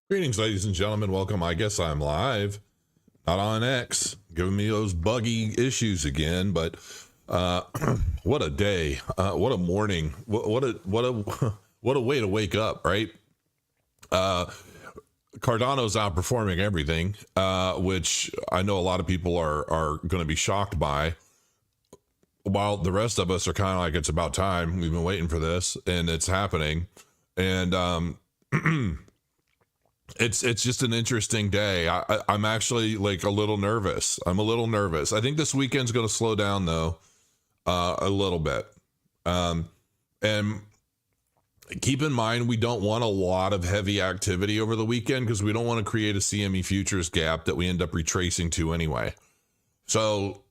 Greetings, ladies and gentlemen. Welcome. I guess I'm live, not on X, giving me those buggy issues again. But what a day! What a morning! What a what a way to wake up, right? Cardano's outperforming everything, which I know a lot of people are going to be shocked by. While the rest of us are kind of like, it's about time. We've been waiting for this, and it's happening. And it's just an interesting day. I'm actually like a little nervous. I'm a little nervous. I think this weekend's going to slow down though, a little bit. And keep in mind, we don't want a lot of heavy activity over the weekend because we don't want to create a CME futures gap that we end up retracing to anyway. So,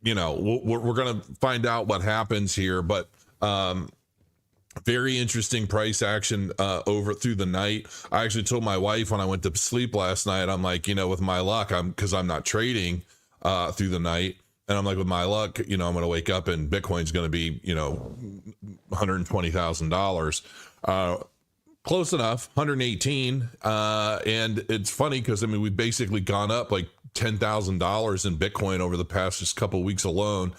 you know, we're going to find out what happens here, but very interesting price action over through the night. I actually told my wife when I went to sleep last night, I'm like, you know, with my luck, because I'm not trading through the night, and I'm like, with my luck, you know, I'm going to wake up and Bitcoin's going to be, you know, $120,000. Close enough, 118. And it's funny because, I mean, we've basically gone up like $10,000 in Bitcoin over the past just couple of weeks alone.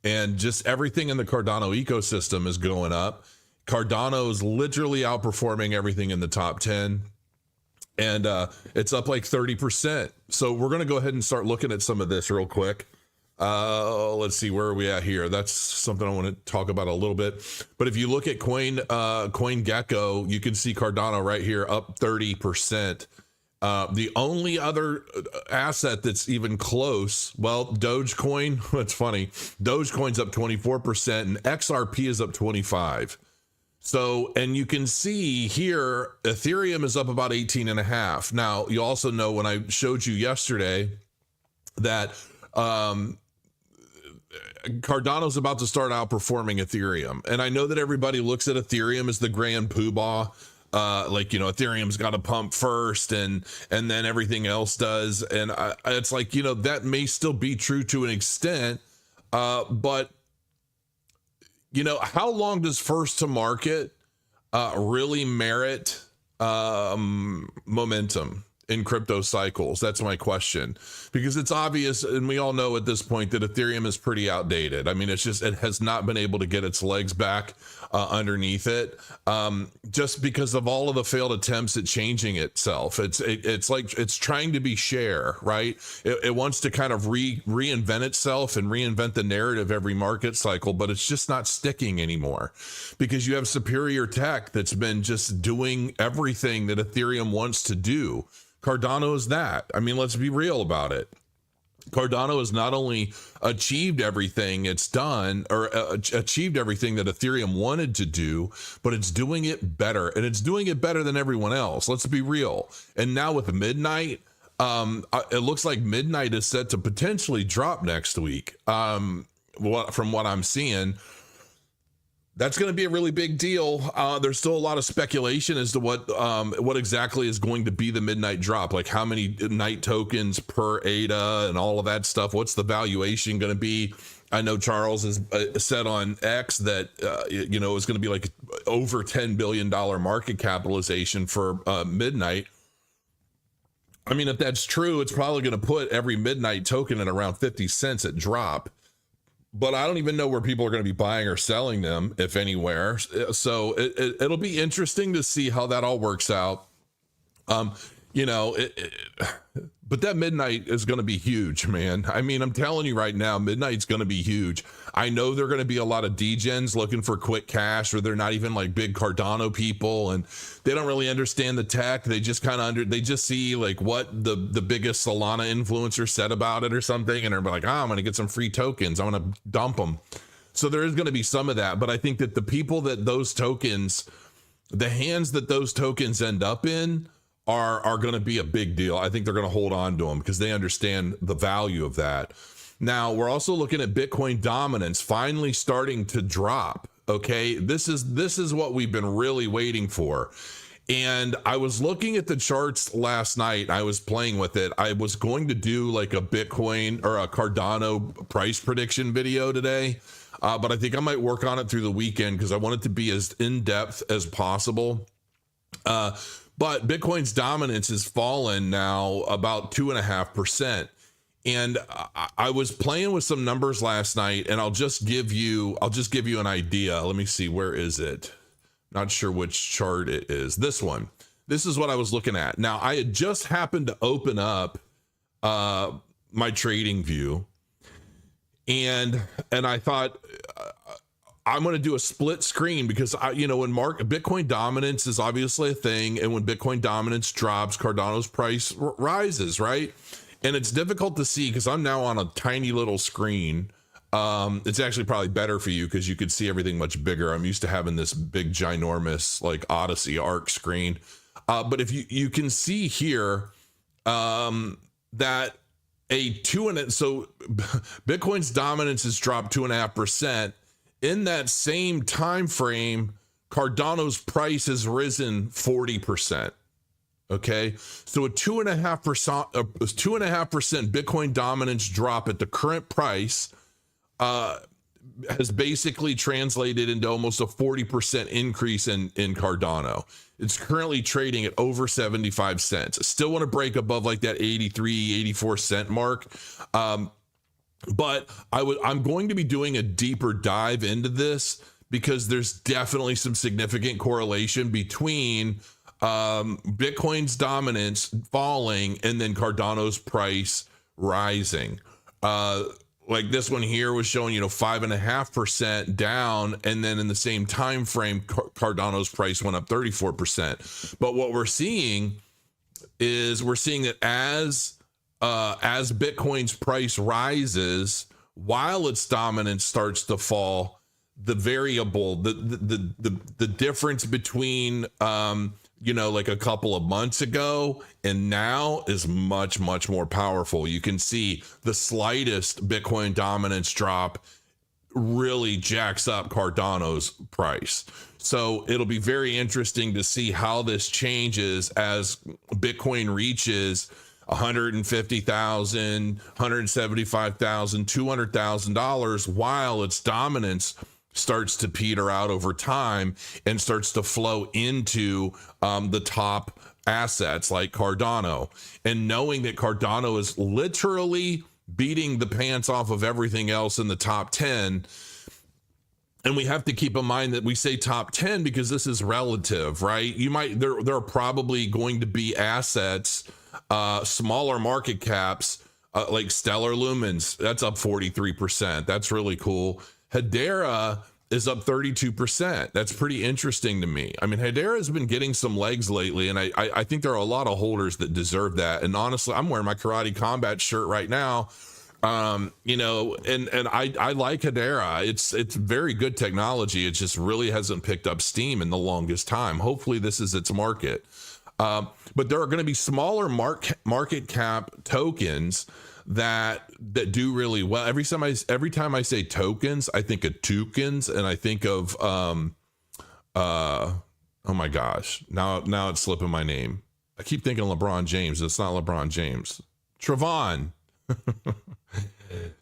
And just everything in the Cardano ecosystem is going up. Cardano is literally outperforming everything in the top 10. And it's up like 30%. So we're going to go ahead and start looking at some of this real quick. Let's see, where are we at here? That's something I want to talk about a little bit. But if you look at CoinGecko, you can see Cardano right here up 30%. The only other asset that's even close, well, Dogecoin, that's funny. Dogecoin's up 24% and XRP is up 25%. So, and you can see here, Ethereum is up about 18.5. Now, you also know when I showed you yesterday that Cardano's about to start outperforming Ethereum. And I know that everybody looks at Ethereum as the grand poobah. Like, you know, Ethereum's got to pump first and then everything else does. And it's like, you know, that may still be true to an extent. But, you know, how long does first to market really merit momentum in crypto cycles? That's my question, because it's obvious, and we all know at this point that Ethereum is pretty outdated. I mean, it's just, it has not been able to get its legs back underneath it, just because of all of the failed attempts at changing itself. It's like it's trying to be share, right? It wants to kind of reinvent itself and reinvent the narrative every market cycle, but it's just not sticking anymore because you have superior tech that's been just doing everything that Ethereum wants to do. Cardano is that. I mean, let's be real about it. Cardano has not only achieved everything it's done, or achieved everything that Ethereum wanted to do, but it's doing it better, and it's doing it better than everyone else. Let's be real. And now with Midnight, it looks like Midnight is set to potentially drop next week. From what I'm seeing, that's going to be a really big deal. There's still a lot of speculation as to what exactly is going to be the midnight drop, like how many night tokens per ADA and all of that stuff. What's the valuation going to be? I know Charles has said on X that you know, it's going to be like over $10 billion market capitalization for midnight. I mean, if that's true, it's probably going to put every midnight token at around 50 cents at drop. But I don't even know where people are going to be buying or selling them, if anywhere. So it'll be interesting to see how that all works out. You know, but that midnight is going to be huge, man. I mean, I'm telling you right now, midnight's going to be huge. I know there are going to be a lot of degens looking for quick cash, or they're not even like big Cardano people, and they don't really understand the tech. They just kind of they just see like what the biggest Solana influencer said about it or something, and they're like, oh, I'm going to get some free tokens. I'm going to dump them. So there is going to be some of that, but I think that the people that those tokens, the hands that those tokens end up in, are going to be a big deal. I think they're going to hold on to them because they understand the value of that. Now, we're also looking at Bitcoin dominance finally starting to drop. Okay, this is what we've been really waiting for. And I was looking at the charts last night. I was playing with it. I was going to do like a Bitcoin or a Cardano price prediction video today, but I think I might work on it through the weekend because I want it to be as in depth as possible. but Bitcoin's dominance has fallen now about 2.5%. And I was playing with some numbers last night, and I'll just give you an idea. Let me see, where is it? Not sure which chart it is. This one. This is what I was looking at. Now, I had just happened to open up my trading view, and I thought I'm going to do a split screen because when Bitcoin dominance is obviously a thing, and when Bitcoin dominance drops, Cardano's price rises, right? And it's difficult to see because I'm now on a tiny little screen. It's actually probably better for you because you could see everything much bigger. I'm used to having this big, ginormous, like Odyssey Arc screen. But if you can see here that so Bitcoin's dominance has dropped 2.5%. In that same time frame, Cardano's price has risen 40%. Okay, so a 2.5% Bitcoin dominance drop at the current price has basically translated into almost a 40% increase in Cardano. It's currently trading at over 75 cents. I still want to break above like that 83, 84 cent mark. But I'm going to be doing a deeper dive into this because there's definitely some significant correlation between Bitcoin's dominance falling and then Cardano's price rising. Like this one here was showing 5.5% down, and then in the same time frame Cardano's price went up 34%. But what we're seeing that as Bitcoin's price rises while its dominance starts to fall, the variable, the difference between like a couple of months ago and now is much, much more powerful. You can see the slightest Bitcoin dominance drop really jacks up Cardano's price. So it'll be very interesting to see how this changes as Bitcoin reaches $150,000, $175,000, $200,000 while its dominance starts to peter out over time and starts to flow into the top assets like Cardano. And knowing that Cardano is literally beating the pants off of everything else in the top 10. And we have to keep in mind that we say top 10 because this is relative, right? There are probably going to be assets, smaller market caps, like Stellar Lumens, that's up 43%. That's really cool. Hedera is up 32%. That's pretty interesting to me. I mean, Hedera has been getting some legs lately, and I think there are a lot of holders that deserve that. And honestly, I'm wearing my Karate Combat shirt right now. And I like Hedera. It's very good technology. It just really hasn't picked up steam in the longest time. Hopefully this is its market. But there are going to be smaller market cap tokens that do really well. Every time I say tokens, I think of toucans, and I think of oh my gosh, now it's slipping my name. I keep thinking LeBron James. It's not LeBron James. Trayvon.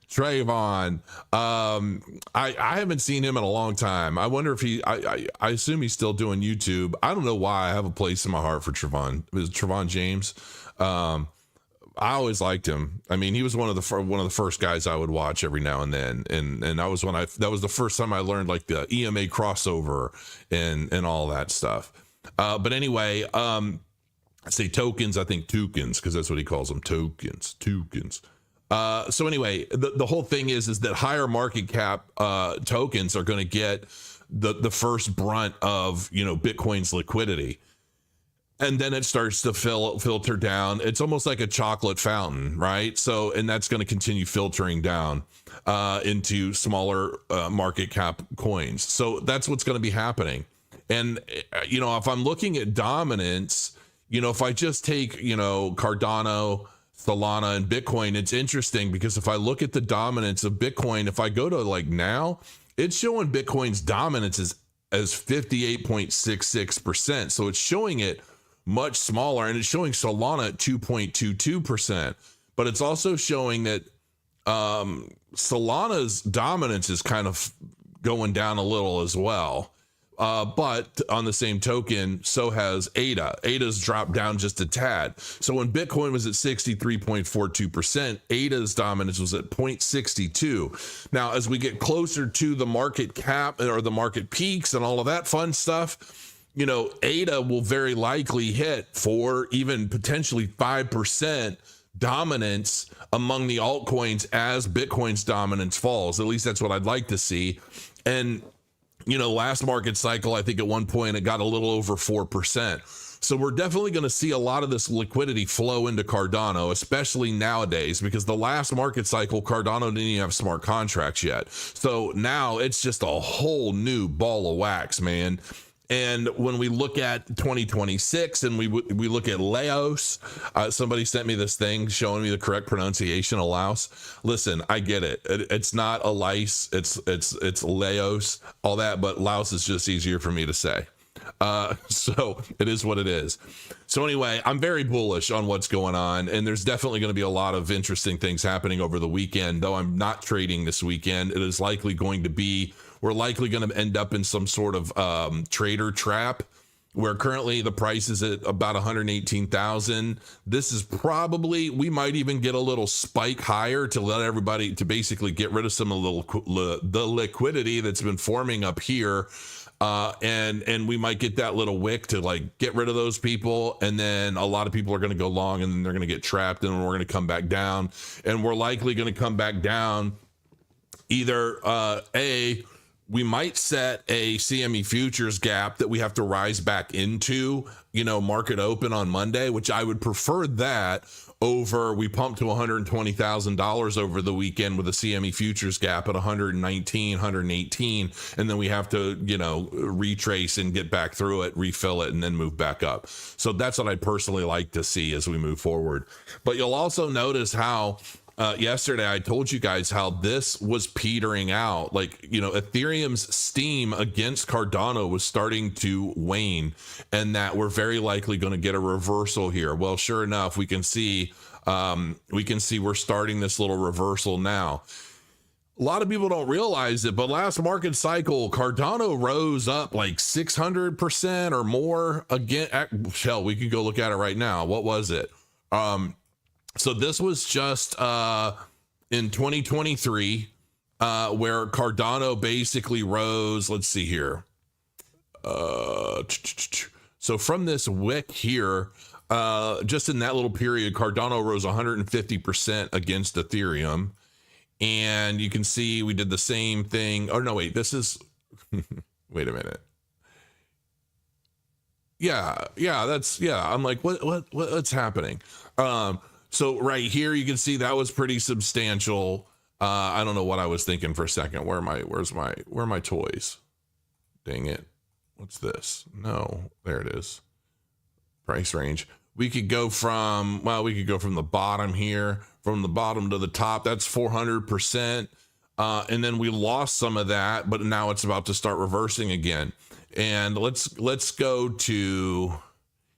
Trayvon. I haven't seen him in a long time. I wonder if I assume he's still doing YouTube. I don't know why. I have a place in my heart for Trayvon. It was Trayvon James. I always liked him. I mean, he was one of the first guys I would watch every now and then. And that was the first time I learned like the EMA crossover and all that stuff. But anyway, I say tokens, I think toucans, because that's what he calls them. Tokens. So anyway, the whole thing is that higher market cap tokens are going to get the first brunt of, Bitcoin's liquidity. And then it starts to filter down. It's almost like a chocolate fountain, right? So, and that's going to continue filtering down into smaller market cap coins. So that's what's going to be happening. And, if I'm looking at dominance, if I just take, Cardano, Solana, and Bitcoin, it's interesting because if I look at the dominance of Bitcoin, if I go to like now, it's showing Bitcoin's dominance as 58.66%. So it's showing it much smaller, and it's showing Solana at 2.22%, but it's also showing that Solana's dominance is kind of going down a little as well. But on the same token, so has ADA. ADA's dropped down just a tad. So when Bitcoin was at 63.42%, ADA's dominance was at 0.62. Now, as we get closer to the market cap or the market peaks and all of that fun stuff, you know, ADA will very likely hit 4, even potentially 5% dominance among the altcoins as Bitcoin's dominance falls. At least that's what I'd like to see. And you know, last market cycle, I think at one point it got a little over 4%. So we're definitely going to see a lot of this liquidity flow into Cardano, especially nowadays, because the last market cycle, Cardano didn't even have smart contracts yet. So now it's just a whole new ball of wax, man. And when we look at 2026 and we look at Laos, somebody sent me this thing showing me the correct pronunciation of Laos. Listen, I get it. It's not a lice. It's Laos, all that, but Laos is just easier for me to say. So it is what it is. So anyway, I'm very bullish on what's going on, and there's definitely going to be a lot of interesting things happening over the weekend. Though I'm not trading this weekend, it is likely going to be, we're likely going to end up in some sort of trader trap where currently the price is at about 118,000. This is probably, we might even get a little spike higher to let everybody, to basically get rid of some of the liquidity that's been forming up here. And we might get that little wick to like get rid of those people, and then a lot of people are going to go long, and then they're going to get trapped, and we're going to come back down, and we're likely going to come back down either we might set a CME futures gap that we have to rise back into, you know, market open on Monday, which I would prefer that over we pumped to $120,000 over the weekend with a CME futures gap at 119, 118, and then we have to, you know, retrace and get back through it, refill it, and then move back up. So that's what I'd personally like to see as we move forward. But you'll also notice how yesterday I told you guys how this was petering out. Like, you know, Ethereum's steam against Cardano was starting to wane, and that we're very likely going to get a reversal here. Well, sure enough, we can see we're starting this little reversal now. A lot of people don't realize it, but last market cycle, Cardano rose up like 600% or more again. Hell, we could go look at it right now. What was it? So this was just in 2023 where Cardano basically rose. Let's see here. So from this wick here, just in that little period, Cardano rose 150% against Ethereum. And you can see we did the same thing. Oh, no, wait, this is, wait a minute. Yeah, I'm like, what's happening? So right here, you can see that was pretty substantial. I don't know what I was thinking for a second. Where are my toys? Dang it. What's this? No, there it is. Price range. We could go from the bottom here, from the bottom to the top. That's 400%. And then we lost some of that, but now it's about to start reversing again. And let's go to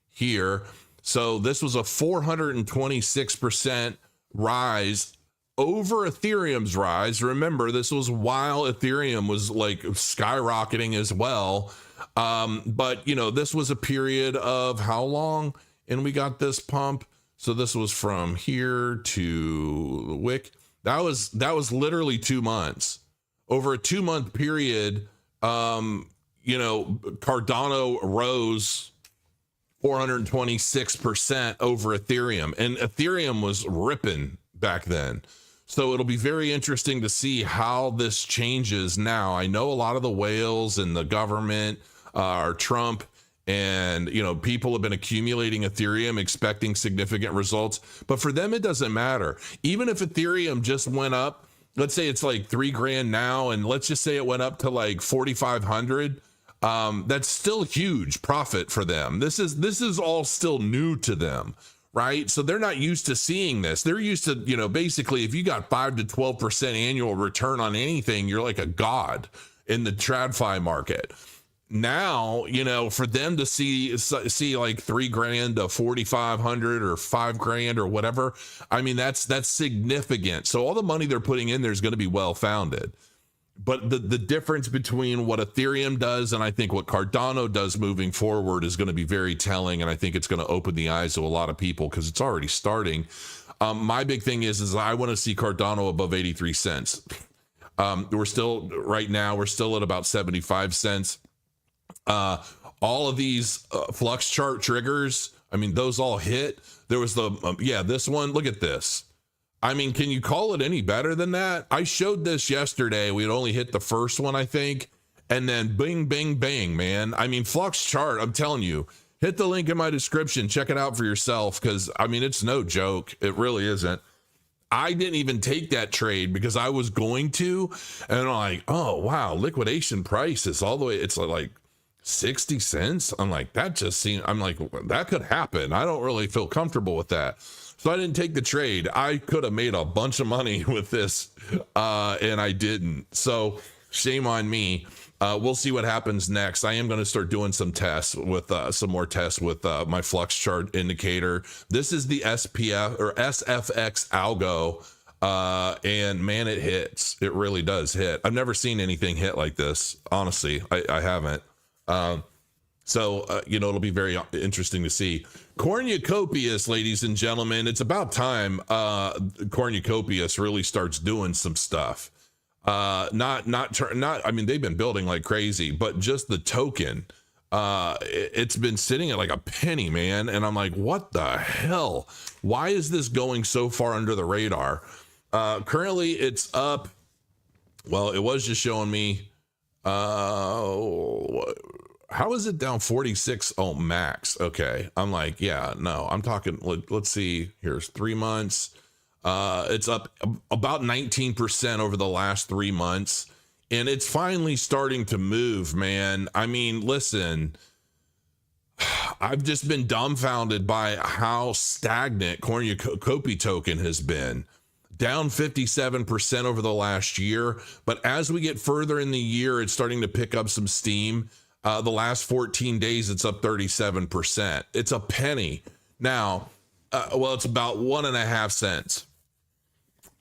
here. So this was a 426% rise over Ethereum's rise. Remember, this was while Ethereum was like skyrocketing as well. But you know, this was a period of how long? And we got this pump. So this was from here to the wick. That was literally 2 months. Over a 2-month period, you know, Cardano rose 426% over Ethereum, and Ethereum was ripping back then. So it'll be very interesting to see how this changes now. I know a lot of the whales and the government are Trump, and you know, people have been accumulating Ethereum expecting significant results, but for them it doesn't matter. Even if Ethereum just went up, let's say it's like $3,000 now, and let's just say it went up to like 4,500. That's still huge profit for them. This is all still new to them, right? So they're not used to seeing this. They're used to, you know, basically if you got 5 to 12% annual return on anything, you're like a god in the TradFi market. Now, you know, for them to see like $3,000 to 4,500 or $5,000 or whatever, I mean, that's significant. So all the money they're putting in there is going to be well founded. but the difference between what Ethereum does and I think what Cardano does moving forward is going to be very telling, and I think it's going to open the eyes of a lot of people because it's already starting. My big thing is I want to see Cardano above 83 cents. We're still right now, we're still at about 75 cents. All of these Flux chart triggers, I mean, those all hit. There was the, this one, look at this. I mean, can you call it any better than that? I showed this yesterday. We had only hit the first one, I think. And then bing, bing, bang, man. I mean, Flux chart, I'm telling you, hit the link in my description. Check it out for yourself. Because, I mean, it's no joke. It really isn't. I didn't even take that trade because I was going to. And I'm like, oh, wow, liquidation price is all the way. It's like 60 cents. I'm like, that just seemed, I'm like, that could happen. I don't really feel comfortable with that. So I didn't take the trade. I could have made a bunch of money with this, and I didn't. So shame on me. We'll see what happens next. I am going to start doing some tests with some more tests with my Flux Chart Indicator. This is the SPF or SFX algo, and man, it hits. It really does hit. I've never seen anything hit like this. Honestly, I haven't. So, it'll be very interesting to see. Cornucopias, ladies and gentlemen, it's about time Cornucopias really starts doing some stuff. I mean, they've been building like crazy, but just the token, it's been sitting at like a penny, man. And I'm like, what the hell? Why is this going so far under the radar? Currently it's up. Well, it was just showing me, how is it down 46? Oh, max. Okay. I'm like, yeah, no, I'm talking, let's see, here's 3 months. It's up about 19% over the last 3 months, and it's finally starting to move, man. I mean, listen, I've just been dumbfounded by how stagnant Cornucopia token has been. Down 57% over the last year, but as we get further in the year, it's starting to pick up some steam. The last 14 days, it's up 37%. It's a penny. Now, it's about 1.5 cents.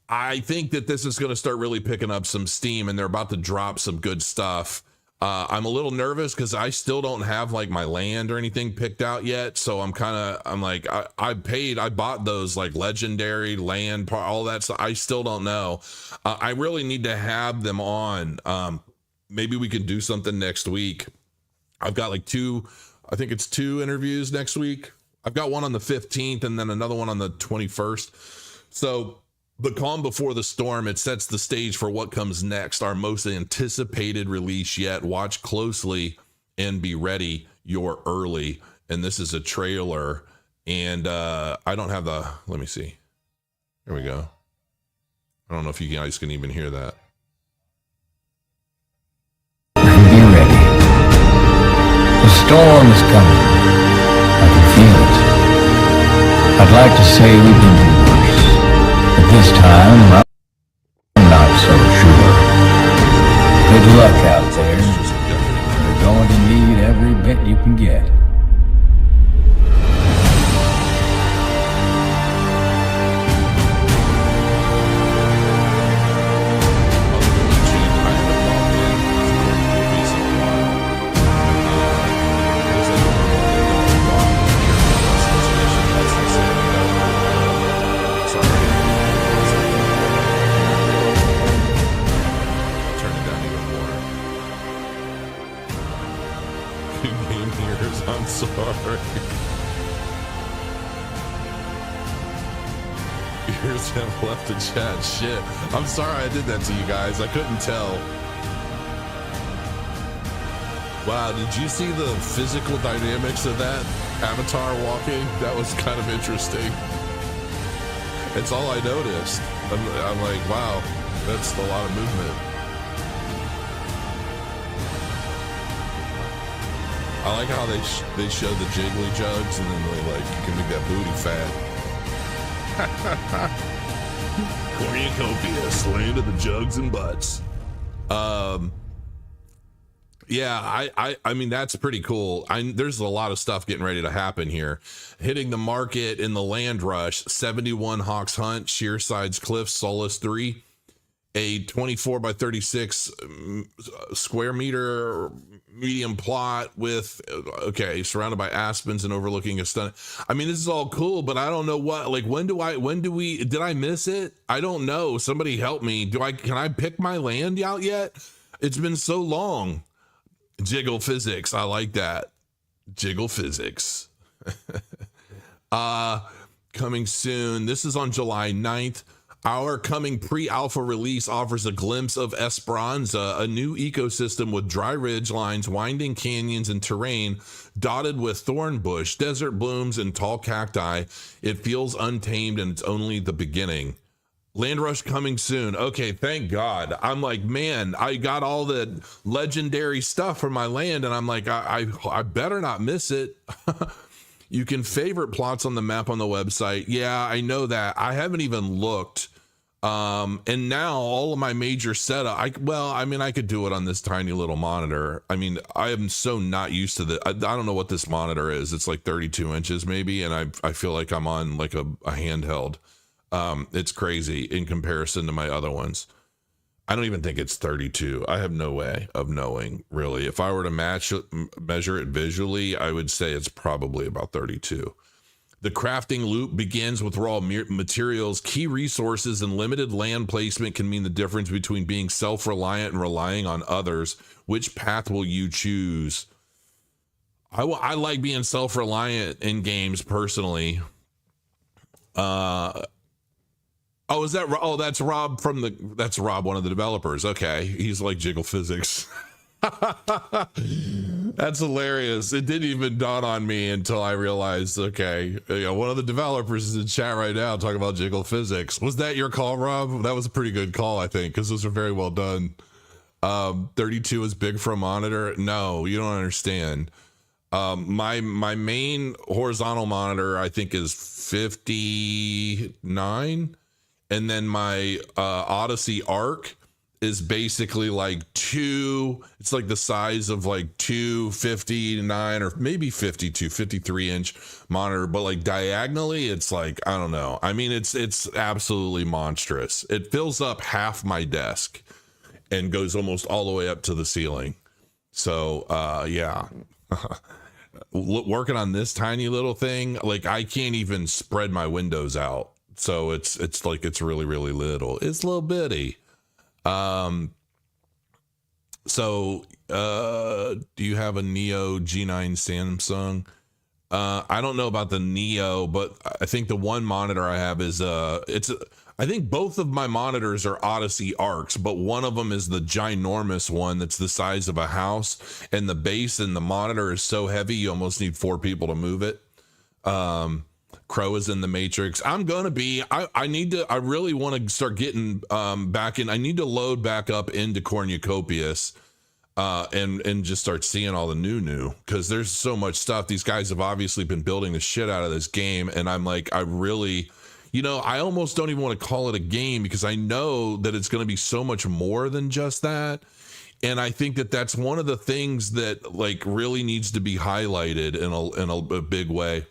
I think that this is going to start really picking up some steam, and they're about to drop some good stuff. I'm a little nervous because I still don't have like my land or anything picked out yet. So I'm like, I bought those like legendary land, all that stuff. I still don't know. I really need to have them on. Maybe we can do something next week. I've got like I think it's 2 interviews next week. I've got one on the 15th and then another one on the 21st. So the calm before the storm, it sets the stage for what comes next, our most anticipated release yet. Watch closely and be ready. You're early. And this is a trailer. And I don't have let me see. Here we go. I don't know if you guys can even hear that. Be ready. The storm is coming. I can feel it. I'd like to say we've been through worse, but this time I'm not so sure. Good luck out there. You're going to need every bit you can get. I'm sorry. Here's him left to chat. Shit. I'm sorry I did that to you guys. I couldn't tell. Wow, did you see the physical dynamics of that avatar walking? That was kind of interesting. It's all I noticed. I'm like, wow, that's a lot of movement. I like how they show the jiggly jugs and then they like, you can make that booty fat. Cornucopias, land of the jugs and butts. Yeah, I mean, that's pretty cool. There's a lot of stuff getting ready to happen here. Hitting the market in the land rush, 71 Hawks Hunt, Sheer Sides Cliffs, Solace 3. a 24 by 36 square meter medium plot with, okay, surrounded by aspens and overlooking a stunning. I mean, this is all cool, but I don't know what, like, did I miss it? I don't know. Somebody help me. Can I pick my land out yet? It's been so long. Jiggle physics. I like that. Jiggle physics. Coming soon. This is on July 9th. Our coming pre-alpha release offers a glimpse of Esperanza, a new ecosystem with dry ridge lines, winding canyons, and terrain dotted with thorn bush, desert blooms, and tall cacti. It feels untamed, and it's only the beginning. Land Rush coming soon. Okay, thank God. I'm like, man, I got all the legendary stuff for my land, and I'm like, I better not miss it. You can favorite plots on the map on the website. Yeah, I know that. I haven't even looked. And now all of my major setup, I could do it on this tiny little monitor. I mean, I am so not used to the, I don't know what this monitor is. It's like 32 inches maybe. And I feel like I'm on like a handheld. It's crazy in comparison to my other ones. I don't even think it's 32. I have no way of knowing really. If I were to measure it visually, I would say it's probably about 32. The crafting loop begins with raw materials, key resources, and limited land placement can mean the difference between being self-reliant and relying on others. Which path will you choose? I like being self-reliant in games personally. That's Rob that's Rob, one of the developers. Okay. He's like jiggle physics. That's hilarious. It didn't even dawn on me until I realized, okay, one of the developers is in chat right now talking about jiggle physics. Was that your call, Rob? That was a pretty good call, I think, because those are very well done. 32 is big for a monitor. No, you don't understand. My main horizontal monitor, I think, is 59. And then my Odyssey Arc is basically like it's like the size of like 259 or maybe 53 inch monitor, but like diagonally it's like, I don't know. I mean, it's absolutely monstrous. It fills up half my desk and goes almost all the way up to the ceiling. So yeah. Working on this tiny little thing, like I can't even spread my windows out. So it's like, it's really, really little. It's a little bitty. Do you have a Neo G9 Samsung? I don't know about the Neo, but I think the one monitor I have is, I think both of my monitors are Odyssey Arcs, but one of them is the ginormous one that's the size of a house, and the base and the monitor is so heavy you almost need 4 people to move it. Crow is in the Matrix. I really want to start getting back in. I need to load back up into Cornucopias and just start seeing all the new, because there's so much stuff. These guys have obviously been building the shit out of this game, and I'm like, I really, I almost don't even want to call it a game, because I know that it's going to be so much more than just that. And I think that that's one of the things that like really needs to be highlighted in a big way.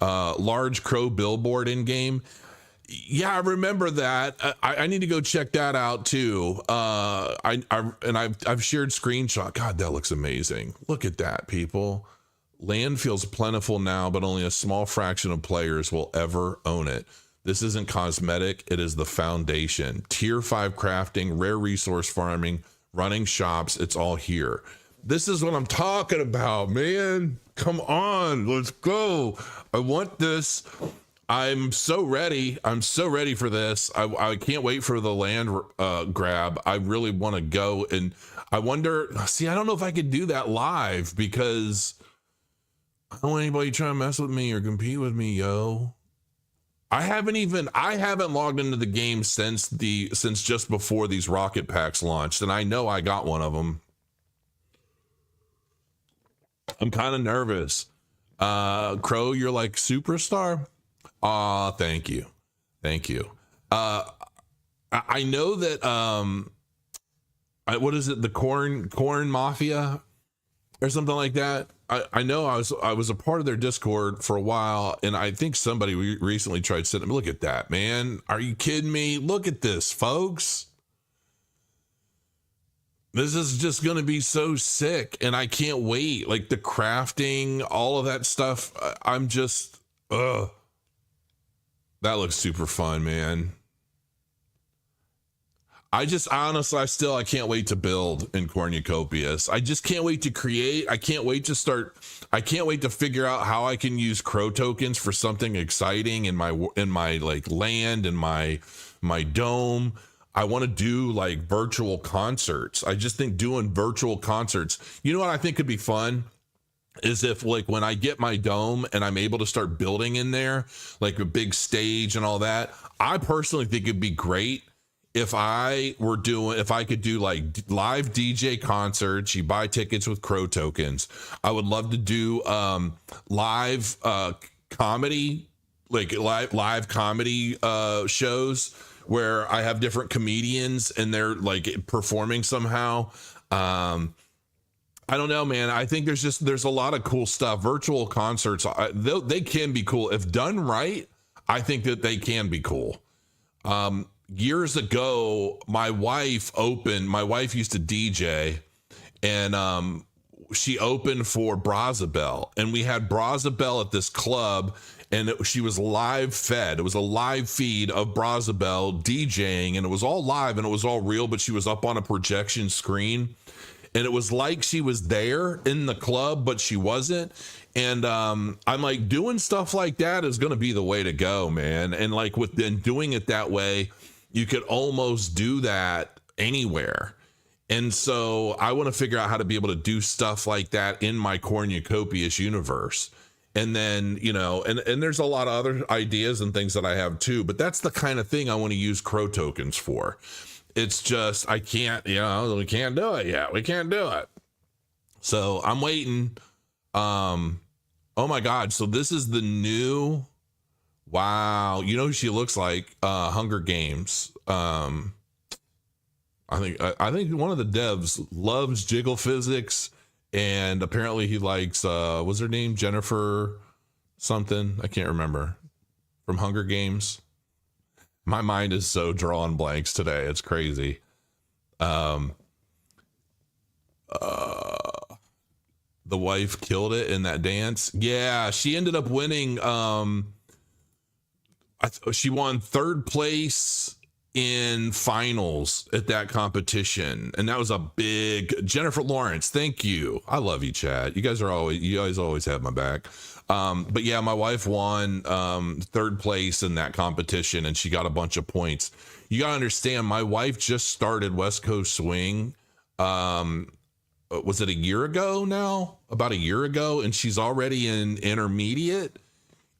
Large Crow billboard in game. Yeah, I remember that. I need to go check that out too. I've shared screenshot. God, that looks amazing. Look at that, people. Land feels plentiful now, but only a small fraction of players will ever own it. This isn't cosmetic. It is the foundation. Tier 5 crafting, rare resource farming, running shops. It's all here. This is what I'm talking about, man. Come on, let's go. I want this. I'm so ready. I'm so ready for this. I can't wait for the land grab. I really want to go, and I wonder, I don't know if I could do that live, because I don't want anybody trying to mess with me or compete with me, yo. I haven't logged into the game since just before these rocket packs launched, and I know I got one of them. I'm kind of nervous. Crow, you're like superstar. Aw, thank you. Thank you. I know that, what is it? The corn mafia or something like that. I know I was a part of their Discord for a while, and I think somebody recently tried sending me, look at that, man. Are you kidding me? Look at this, folks. This is just going to be so sick, and I can't wait. Like the crafting, all of that stuff. I'm just, ugh. That looks super fun, man. I can't wait to build in Cornucopias. I just can't wait to create. I can't wait to figure out how I can use crow tokens for something exciting in my like land and my dome. I want to do like virtual concerts. I just think doing virtual concerts, you know what I think could be fun? Is if like when I get my dome and I'm able to start building in there, like a big stage and all that, I personally think it'd be great if I could do like live DJ concerts. You buy tickets with crow tokens. I would love to do live comedy, like live comedy shows where I have different comedians and they're like performing somehow. I don't know, man. I think there's a lot of cool stuff. Virtual concerts, they can be cool if done right. I think that they can be cool. Years ago, my wife used to DJ, and she opened for Brazabel, and we had Brazabel at this club, and she was live fed. It was a live feed of Brazabel DJing, and it was all live and it was all real, but she was up on a projection screen. And it was like she was there in the club, but she wasn't. And I'm like, doing stuff like that is going to be the way to go, man. And like doing it that way, you could almost do that anywhere. And so I want to figure out how to be able to do stuff like that in my Cornucopias universe. And then, and there's a lot of other ideas and things that I have too, but that's the kind of thing I want to use crow tokens for. It's just, we can't do it yet. We can't do it. So I'm waiting. Oh my God. So this is the new, wow. You know who she looks like? Hunger Games. I think one of the devs loves jiggle physics, and apparently he likes, what's her name? Jennifer something. I can't remember, from Hunger Games. My mind is so drawing blanks today. It's crazy. The wife killed it in that dance. Yeah, she ended up winning. She won third place in finals at that competition, and that was a big Jennifer Lawrence. Thank you. I love you, Chad. You guys always have my back. But yeah, my wife won third place in that competition, and she got a bunch of points. You gotta understand, my wife just started West Coast Swing. Was it a year ago now? About a year ago, and she's already in intermediate,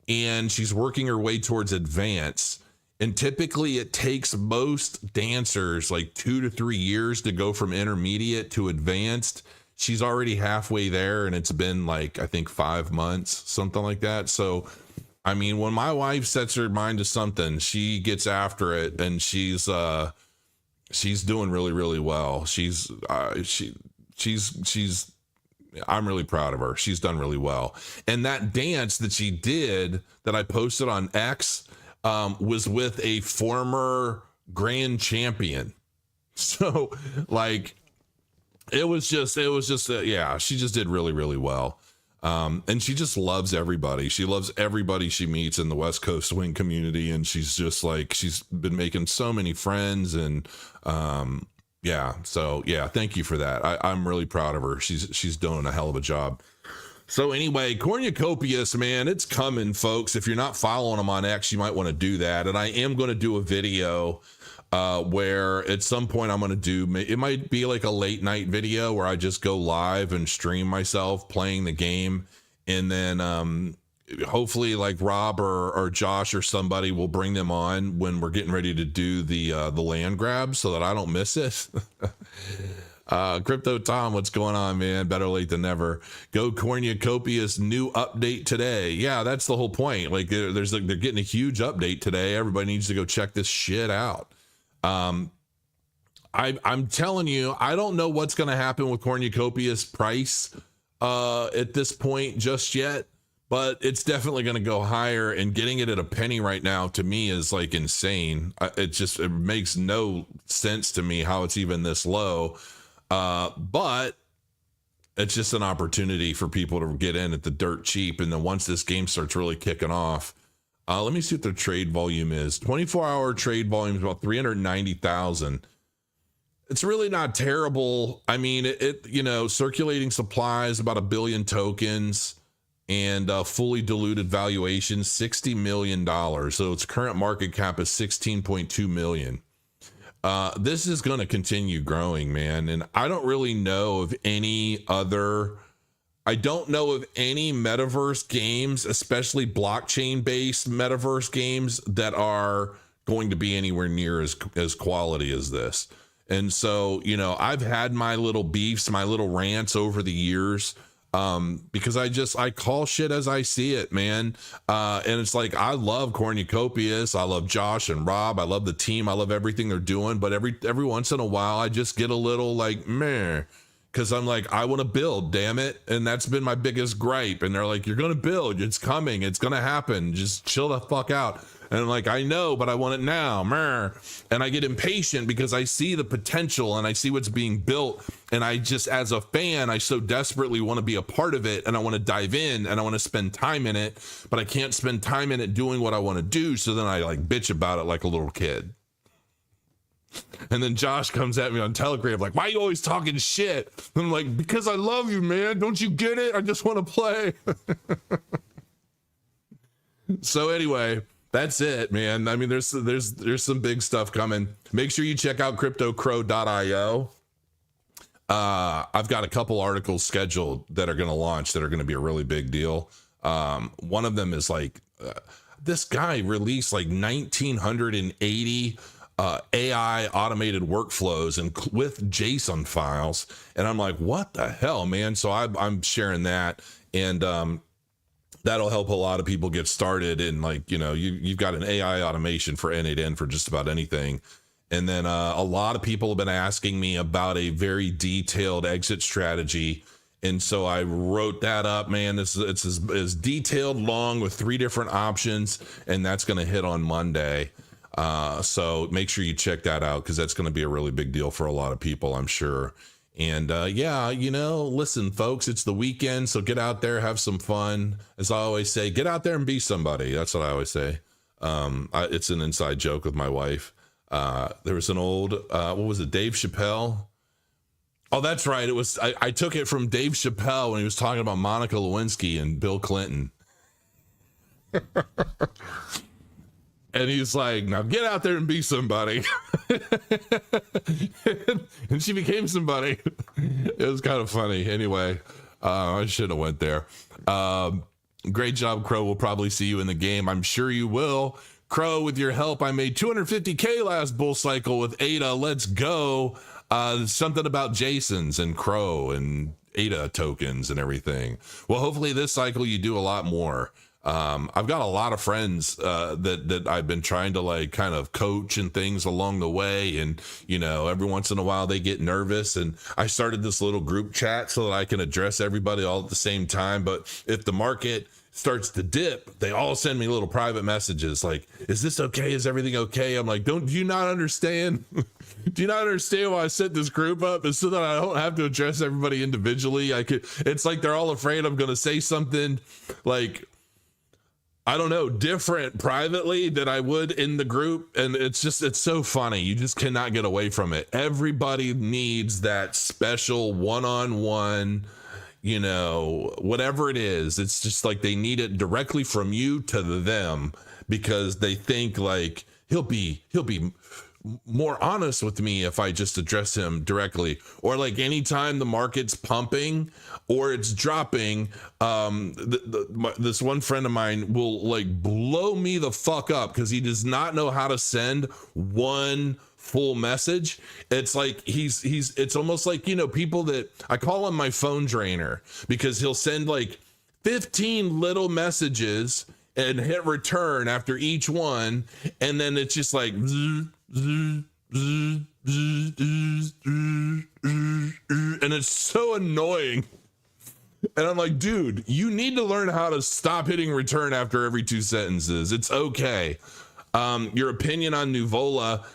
and she's working her way towards advanced. And typically it takes most dancers like 2 to 3 years to go from intermediate to advanced. She's already halfway there, and it's been like, I think 5 months, something like that. So, I mean, when my wife sets her mind to something, she gets after it, and she's doing really, really well. I'm really proud of her. She's done really well. And that dance that she did that I posted on X was with a former grand champion. So like, it was just, yeah, she just did really, really well. And she just loves everybody. She loves everybody she meets in the West Coast Swing community. And she's just like, she's been making so many friends, and, yeah. So yeah, thank you for that. I'm really proud of her. She's doing a hell of a job. So anyway, Cornucopias, man, it's coming, folks. If you're not following them on X, you might want to do that. And I am going to do a video where at some point I'm going to do, it might be like a late night video where I just go live and stream myself playing the game. And then hopefully like Rob or Josh or somebody will bring them on when we're getting ready to do the land grab so that I don't miss it. Crypto Tom, what's going on, man? Better late than never. Go Cornucopias new update today. Yeah, that's the whole point. Like they're getting a huge update today. Everybody needs to go check this shit out. I'm telling you, I don't know what's going to happen with Cornucopias price at this point just yet, but it's definitely going to go higher, and getting it at a penny right now to me is like insane. It makes no sense to me how it's even this low. But it's just an opportunity for people to get in at the dirt cheap. And then once this game starts really kicking off, let me see what their trade volume is. 24-hour trade volume is about 390,000. It's really not terrible. I mean, circulating supply is about 1 billion tokens, and fully diluted valuation, $60 million. So its current market cap is 16.2 million. This is going to continue growing, man. And I don't really know of any metaverse games, especially blockchain based metaverse games, that are going to be anywhere near as quality as this. And so, I've had my little beefs, my little rants over the years, because I call shit as I see it, man. And it's like, I love Cornucopias. I love Josh and Rob. I love the team. I love everything they're doing. But every once in a while, I just get a little like, meh, because I'm like, I want to build, damn it. And that's been my biggest gripe. And they're like, you're going to build. It's coming. It's going to happen. Just chill the fuck out. And I'm like, I know, but I want it now. Meh. And I get impatient because I see the potential and I see what's being built. And I just, as a fan, I so desperately want to be a part of it. And I want to dive in and I want to spend time in it, but I can't spend time in it doing what I want to do. So then I like bitch about it like a little kid. And then Josh comes at me on Telegram like, why are you always talking shit? And I'm like, because I love you, man. Don't you get it? I just want to play. So anyway, that's it, man. I mean, there's some big stuff coming. Make sure you check out cryptocrow.io. I've got a couple articles scheduled that are going to launch that are going to be a really big deal. One of them is like, this guy released like 1980 AI automated workflows and with JSON files. And I'm like, what the hell, man? So I'm sharing that. And, that'll help a lot of people get started. And like, you've got an AI automation for N8N for just about anything. And then a lot of people have been asking me about a very detailed exit strategy. And so I wrote that up, man. It's as detailed, long, with 3 different options. And that's going to hit on Monday. So make sure you check that out, because that's going to be a really big deal for a lot of people, I'm sure. And listen, folks, it's the weekend, so get out there, have some fun. As I always say, get out there and be somebody. That's what I always say. It's an inside joke with my wife. There was an old, what was it, Dave Chappelle? Oh, that's right. It was, I took it from Dave Chappelle when he was talking about Monica Lewinsky and Bill Clinton. And he's like, now get out there and be somebody. And she became somebody. It was kind of funny. Anyway, I shouldn't have went there. Great job, Crow. We'll probably see you in the game. I'm sure you will. Crow, with your help, I made 250K last bull cycle with ADA. Let's go. Something about Jason's and Crow and ADA tokens and everything. Well, hopefully this cycle you do a lot more. I've got a lot of friends that I've been trying to like kind of coach and things along the way. And, every once in a while they get nervous. And I started this little group chat so that I can address everybody all at the same time. But if the market starts to dip, they all send me little private messages like, is this okay? Is everything okay? I'm like, do you not understand? Do you not understand why I set this group up? It's so that I don't have to address everybody individually. It's like they're all afraid I'm going to say something like, I don't know, different privately than I would in the group. And it's so funny. You just cannot get away from it. Everybody needs that special one-on-one, whatever it is. It's just like they need it directly from you to them, because they think like he'll be more honest with me if I just address him directly. Or like anytime the market's pumping or it's dropping, this one friend of mine will like blow me the fuck up because he does not know how to send one full message. It's like it's almost like, people that I call him my phone drainer, because he'll send like 15 little messages and hit return after each one, and then it's just like and it's so annoying. And I'm like, dude, you need to learn how to stop hitting return after every 2 sentences. It's okay. Your opinion on Nuvola,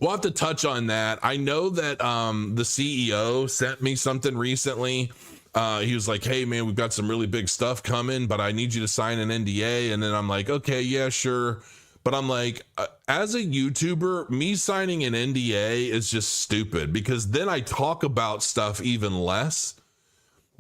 we'll have to touch on that. I know that the CEO sent me something recently. He was like, hey man, we've got some really big stuff coming, but I need you to sign an NDA. And then I'm like, okay, yeah, sure. But I'm like, as a YouTuber, me signing an NDA is just stupid, because then I talk about stuff even less,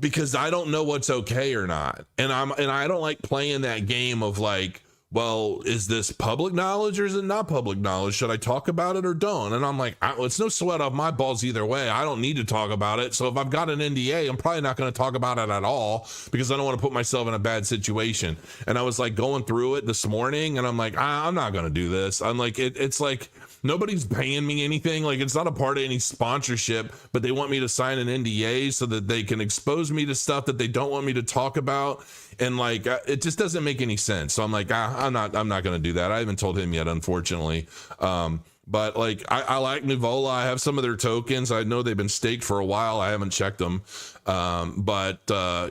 because I don't know what's okay or not. And I don't like playing that game of like, well, is this public knowledge or is it not public knowledge? Should I talk about it or don't? And I'm like, it's no sweat off my balls either way. I don't need to talk about it. So if I've got an NDA, I'm probably not going to talk about it at all, because I don't want to put myself in a bad situation. And I was like going through it this morning, and I'm like, I'm not going to do this. I'm like, it's like, nobody's paying me anything. Like, it's not a part of any sponsorship, but they want me to sign an NDA so that they can expose me to stuff that they don't want me to talk about. And like, it just doesn't make any sense. So I'm like, I'm not going to do that. I haven't told him yet, unfortunately. But like, I like Nuvola. I have some of their tokens. I know they've been staked for a while. I haven't checked them. But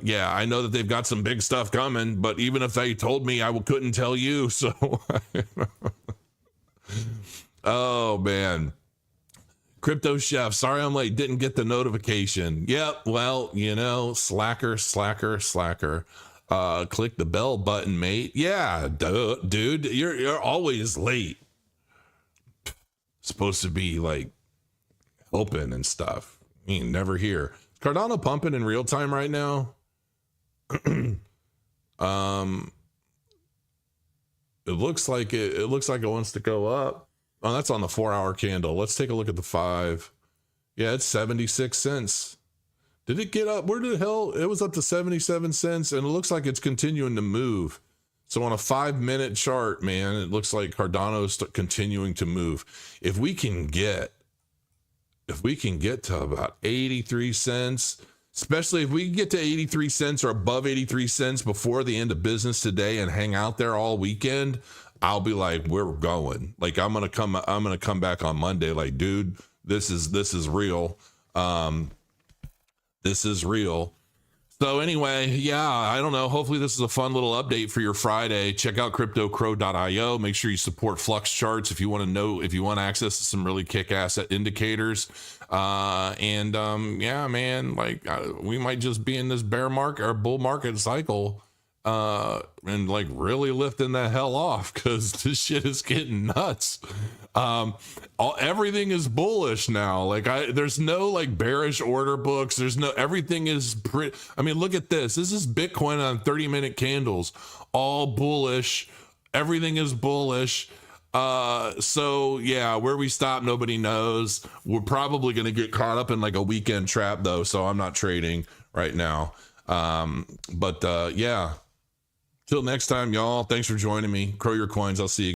yeah, I know that they've got some big stuff coming, but even if they told me, I couldn't tell you. So, oh man. Crypto Chef, sorry I'm late, didn't get the notification. Yep, well, you know, slacker. Click the bell button, mate. Yeah, dude, you're always late. Supposed to be like helping and stuff. I mean, never here. Cardano pumping in real time right now. It looks like it wants to go up. Oh, that's on the 4-hour candle. Let's take a look at the 5. Yeah, it's 76 cents. Did it get up? Where the hell? It was up to 77 cents, and it looks like it's continuing to move. So on a 5-minute chart, man, it looks like Cardano's continuing to move. If we can get to about 83 cents, especially if we can get to 83 cents or above 83 cents before the end of business today and hang out there all weekend, I'll be like, we're going. Like, I'm gonna come back on Monday. Like, dude, this is real. This is real. So anyway, yeah, I don't know. Hopefully this is a fun little update for your Friday. Check out cryptocrow.io. Make sure you support Flux Charts if you want to access some really kick-ass indicators. Yeah, man, like we might just be in this bear market or bull market cycle. And like really lifting the hell off, because this shit is getting nuts. Everything is bullish now. Like there's no like bearish order books. Everything is I mean, look at this. This is Bitcoin on 30-minute candles, all bullish. Everything is bullish. So yeah, where we stop, nobody knows. We're probably going to get caught up in like a weekend trap though. So I'm not trading right now. Yeah. Till next time, y'all. Thanks for joining me. Crow your coins. I'll see you.